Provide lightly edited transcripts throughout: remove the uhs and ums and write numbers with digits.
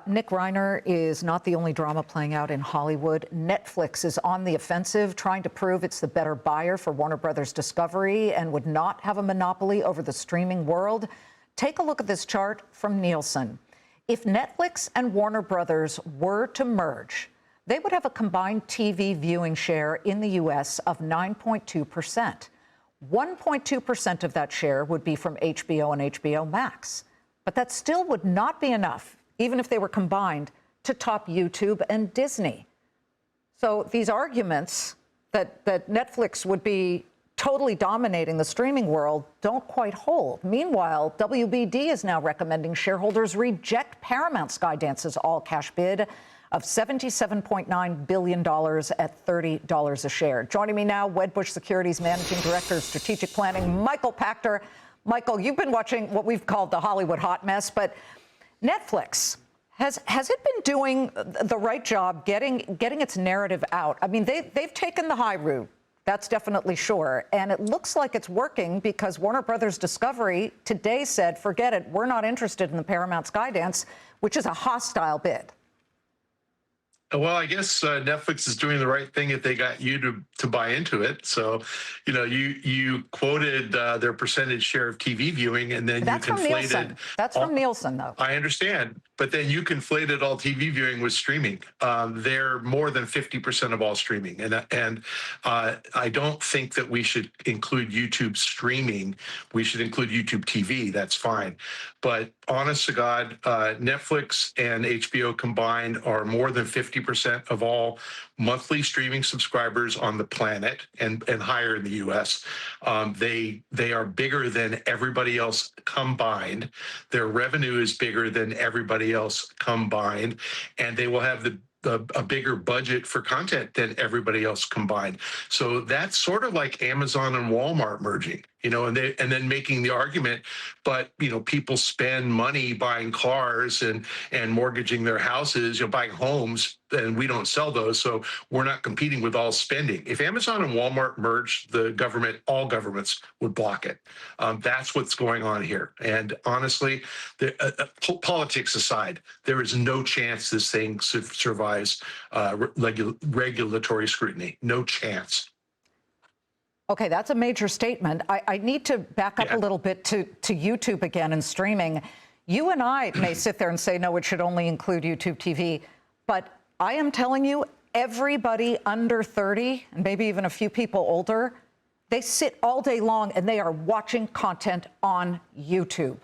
Nick Reiner is not the only drama playing out in Hollywood. Netflix is on the offensive, trying to prove it's the better buyer for Warner Brothers Discovery and would not have a monopoly over the streaming world. Take a look at this chart from Nielsen. If Netflix and Warner Brothers were to merge, they would have a combined TV viewing share in the U.S. of 9.2%. 1.2% of that share would be from HBO and HBO Max. But that still would not be enough, even if they were combined, to top YouTube and Disney. So these arguments that Netflix would be totally dominating the streaming world don't quite hold. Meanwhile, WBD is now recommending shareholders reject Paramount Skydance's all-cash bid of $77.9 billion at $30 a share. Joining me now, Wedbush Securities Managing Director of Strategic Planning, Michael Pachter. Michael, you've been watching what we've called the Hollywood hot mess, but Netflix, has it been doing the right job getting its narrative out? I mean, they've taken the high route, that's definitely sure, and it looks like it's working because Warner Brothers Discovery today said, forget it, we're not interested in the Paramount Skydance, which is a hostile bid. Well, I guess Netflix is doing the right thing if they got you to buy into it. So, you know, you quoted their percentage share of TV viewing, and then that's you conflated. From Nielsen. That's from Nielsen, though. I understand, but then you conflated all TV viewing with streaming. They're more than 50% of all streaming, and I don't think that we should include YouTube streaming. We should include YouTube TV. That's fine, but honest to God, Netflix and HBO combined are more than 50% of all monthly streaming subscribers on the planet, and higher in the U.S. They are bigger than everybody else combined. Their revenue is bigger than everybody else combined, and they will have a bigger budget for content than everybody else combined. So that's sort of like Amazon and Walmart merging, you know, and then making the argument, but, you know, people spend money buying cars and mortgaging their houses, you know, buying homes, and we don't sell those, so we're not competing with all spending. If Amazon and Walmart merged, the government, all governments would block it. That's what's going on here. And honestly, politics aside, there is no chance this thing survives regulatory scrutiny. No chance. Okay, that's a major statement. I need to back up a little bit to YouTube again and streaming. You and I may sit there and say, no, it should only include YouTube TV, but I am telling you, everybody under 30, and maybe even a few people older, they sit all day long and they are watching content on YouTube.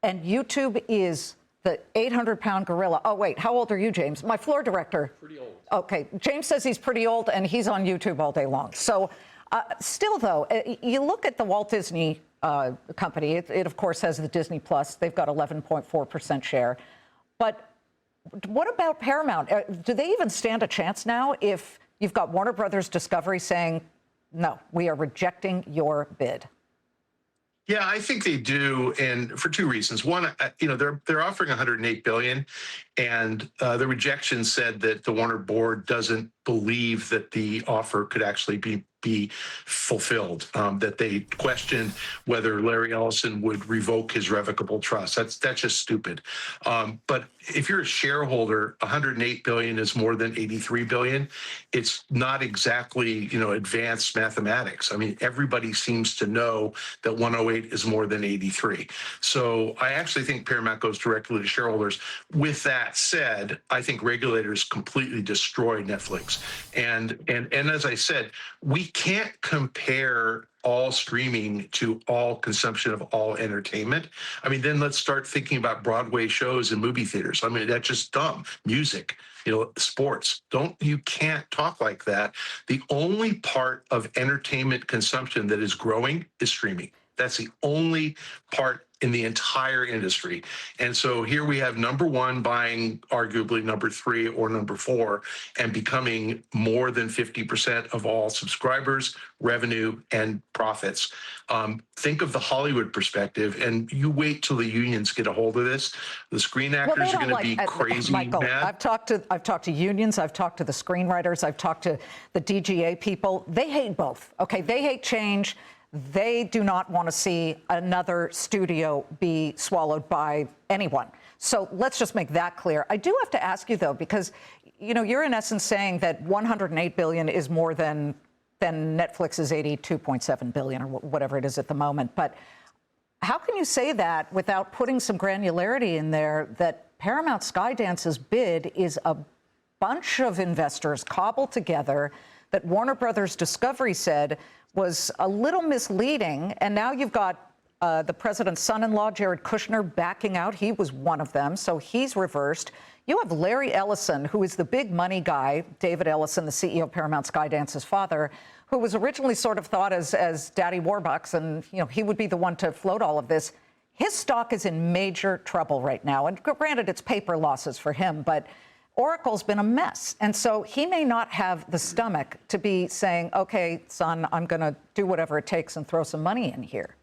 And YouTube is the 800-pound gorilla. Oh, wait, how old are you, James? My floor director. Pretty old. Okay, James says he's pretty old and he's on YouTube all day long. So still, though, you look at the Walt Disney company. It, of course, has the Disney Plus. They've got 11.4% share. But what about Paramount? Do they even stand a chance now if you've got Warner Brothers Discovery saying, no, we are rejecting your bid? Yeah, I think they do, and for two reasons. One, you know, they're offering $108 billion, and the rejection said that the Warner board doesn't believe that the offer could actually be fulfilled, that they questioned whether Larry Ellison would revoke his revocable trust. That's just stupid. But if you're a shareholder, $108 billion is more than $83 billion. It's not exactly, you know, advanced mathematics. I mean, everybody seems to know that 108 is more than 83. So I actually think Paramount goes directly to shareholders. With that said, I think regulators completely destroyed Netflix. And as I said, we can't compare all streaming to all consumption of all entertainment. I mean, then let's start thinking about Broadway shows and movie theaters. I mean, that's just dumb. Music, you know, sports. You can't talk like that. The only part of entertainment consumption that is growing is streaming. That's the only part in the entire industry. And so here we have number one buying arguably number three or number four and becoming more than 50% of all subscribers, revenue, and profits. Think of the Hollywood perspective, and you wait till the unions get a hold of this. The screen actors are going to be crazy Michael, mad. I've talked to unions, I've talked to the screenwriters, I've talked to the DGA people. They hate both, okay? They hate change. They do not want to see another studio be swallowed by anyone. So let's just make that clear. I do have to ask you, though, because, you know, you're in essence saying that $108 billion is more than Netflix's $82.7 billion or whatever it is at the moment. But how can you say that without putting some granularity in there that Paramount Skydance's bid is a bunch of investors cobbled together that Warner Brothers Discovery said was a little misleading, and now you've got the president's son-in-law, Jared Kushner, backing out. He was one of them, so he's reversed. You have Larry Ellison, who is the big money guy, David Ellison, the CEO of Paramount Skydance's father, who was originally sort of thought as Daddy Warbucks, and you know he would be the one to float all of this. His stock is in major trouble right now, and granted, it's paper losses for him, but Oracle's been a mess, and so he may not have the stomach to be saying, "Okay, son, I'm going to do whatever it takes and throw some money in here."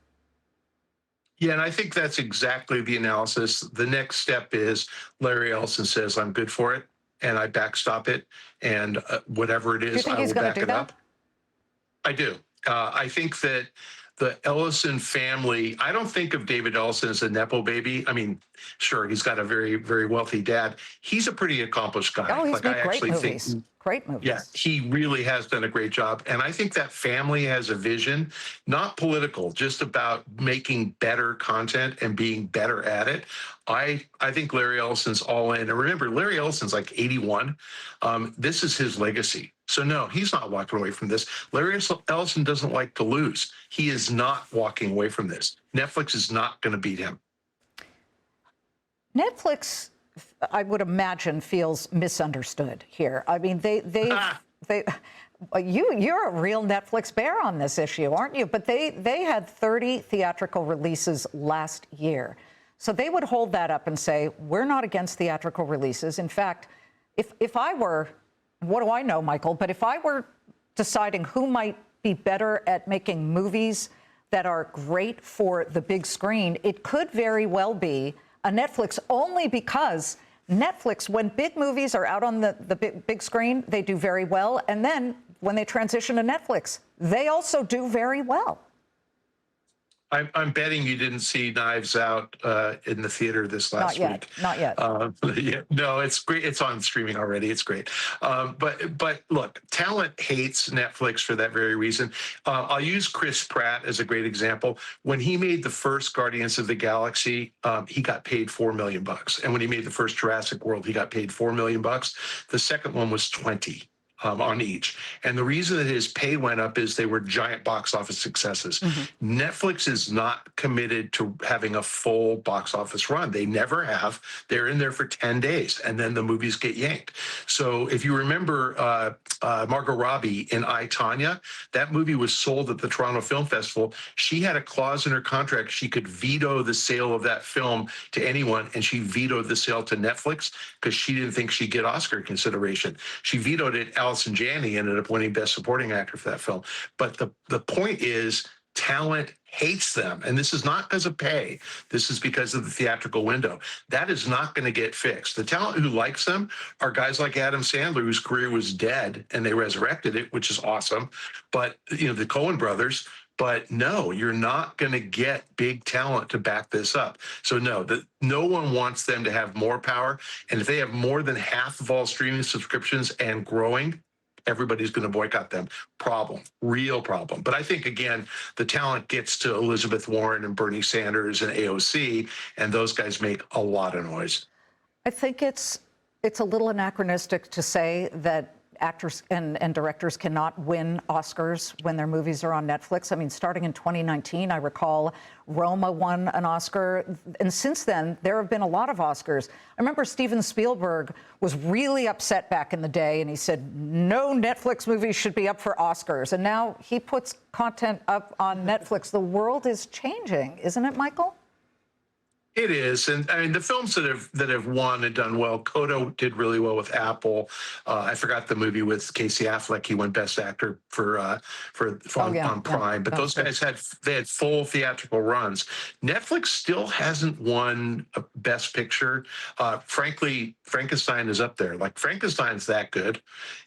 Yeah, and I think that's exactly the analysis. The next step is Larry Ellison says, I'm good for it, and I backstop it, and whatever it is, I will back it up. I do. I think that the Ellison family, I don't think of David Ellison as a Nepo baby. I mean, sure, he's got a very, very wealthy dad. He's a pretty accomplished guy. Oh, he's made great movies. Great movies. Yeah, he really has done a great job. And I think that family has a vision, not political, just about making better content and being better at it. I think Larry Ellison's all in. And remember, Larry Ellison's like 81. This is his legacy. So no, he's not walking away from this. Larry Ellison doesn't like to lose. He is not walking away from this. Netflix is not going to beat him. Netflix, I would imagine, feels misunderstood here. I mean, you're a real Netflix bear on this issue, aren't you? But they had 30 theatrical releases last year. So they would hold that up and say, we're not against theatrical releases. In fact, if I were, what do I know, Michael, but if I were deciding who might be better at making movies that are great for the big screen, it could very well be a Netflix, only because Netflix, when big movies are out on the big screen, they do very well. And then when they transition to Netflix, they also do very well. I'm betting you didn't see Knives Out in the theater this last week. Not yet. Yeah, no, it's great. It's on streaming already. It's great. But look, talent hates Netflix for that very reason. I'll use Chris Pratt as a great example. When he made the first Guardians of the Galaxy, he got paid $4 million. And when he made the first Jurassic World, he got paid $4 million. The second one was 20. On each. And the reason that his pay went up is they were giant box office successes. Mm-hmm. Netflix is not committed to having a full box office run. They never have. They're in there for 10 days, and then the movies get yanked. So if you remember Margot Robbie in I, Tonya, that movie was sold at the Toronto Film Festival. She had a clause in her contract. She could veto the sale of that film to anyone, and she vetoed the sale to Netflix because she didn't think she'd get Oscar consideration. She vetoed it. Allison Janney ended up winning Best Supporting Actor for that film. But the point is, talent hates them. And this is not because of pay. This is because of the theatrical window. That is not going to get fixed. The talent who likes them are guys like Adam Sandler, whose career was dead, and they resurrected it, which is awesome. But, you know, the Coen brothers. But no, you're not going to get big talent to back this up. So no, no one wants them to have more power. And if they have more than half of all streaming subscriptions and growing, everybody's going to boycott them. Problem, real problem. But I think, again, the talent gets to Elizabeth Warren and Bernie Sanders and AOC, and those guys make a lot of noise. I think it's a little anachronistic to say that actors and directors cannot win Oscars when their movies are on Netflix. I mean, starting in 2019, I recall Roma won an Oscar. And since then, there have been a lot of Oscars. I remember Steven Spielberg was really upset back in the day, and he said, no Netflix movies should be up for Oscars. And now he puts content up on Netflix. The world is changing, isn't it, Michael? It is, and I mean the films that have won and done well. Coda did really well with Apple. I forgot the movie with Casey Affleck. He won Best Actor on Prime. But those guys had full theatrical runs. Netflix still hasn't won a Best Picture. Frankly, Frankenstein is up there. Like Frankenstein's that good,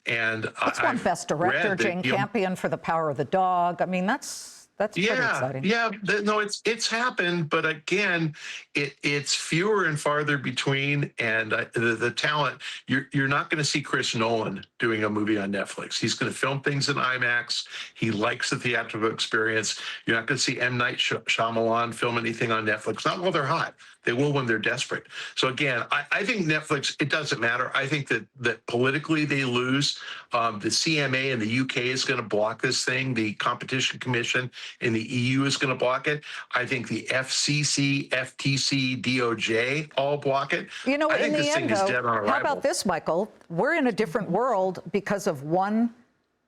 and it's won Best Director. Jane Campion for The Power of the Dog. I mean, that's That's pretty Yeah, exciting. yeah. No, it's happened, but again, it's fewer and farther between. And the talent, you're not going to see Chris Nolan doing a movie on Netflix. He's going to film things in IMAX. He likes the theatrical experience. You're not going to see M. Night Shyamalan film anything on Netflix. Not while they're hot. They will when they're desperate. So again, I think Netflix, it doesn't matter. I think that politically they lose. The CMA in the UK is going to block this thing. The Competition Commission in the EU is going to block it. I think the FCC, FTC, DOJ all block it. You know, I in think the this end, thing is dead on though, arrival. how about this, Michael? We're in a different world because of one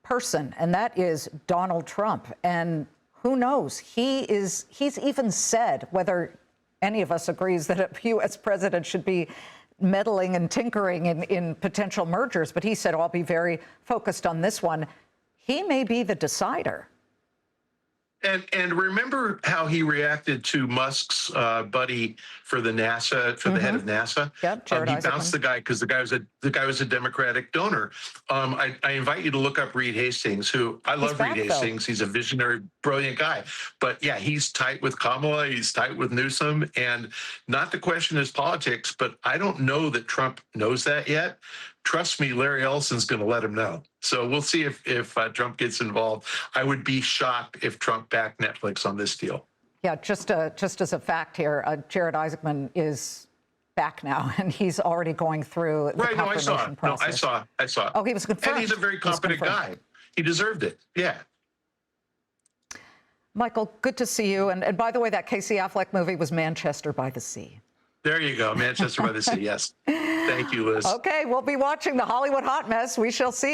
person, and that is Donald Trump. And who knows? He's even said, whether any of us agrees that a U.S. president should be meddling and tinkering in potential mergers, but he said, oh, I'll be very focused on this one. He may be the decider. And remember how he reacted to Musk's buddy for the NASA, for the head of NASA. Yep, Jared he Isaacman. bounced the guy because the guy was a Democratic donor. I invite you to look up Reed Hastings, who I love. back, Reed though. Hastings. He's a visionary, brilliant guy. But yeah, he's tight with Kamala. He's tight with Newsom. And not to question his politics, but I don't know that Trump knows that yet. Trust me, Larry Ellison's going to let him know. So we'll see if Trump gets involved. I would be shocked if Trump backed Netflix on this deal. Yeah, just as a fact here, Jared Isaacman is back now, and he's already going through the Right, no, I saw confirmation it. process. No, I saw it. Oh, he was confirmed. And he's a very competent guy. He deserved it. Yeah. Michael, good to see you. And by the way, that Casey Affleck movie was Manchester by the Sea. There you go. Manchester by the Sea. Yes. Thank you, Liz. Okay, we'll be watching the Hollywood hot mess. We shall see.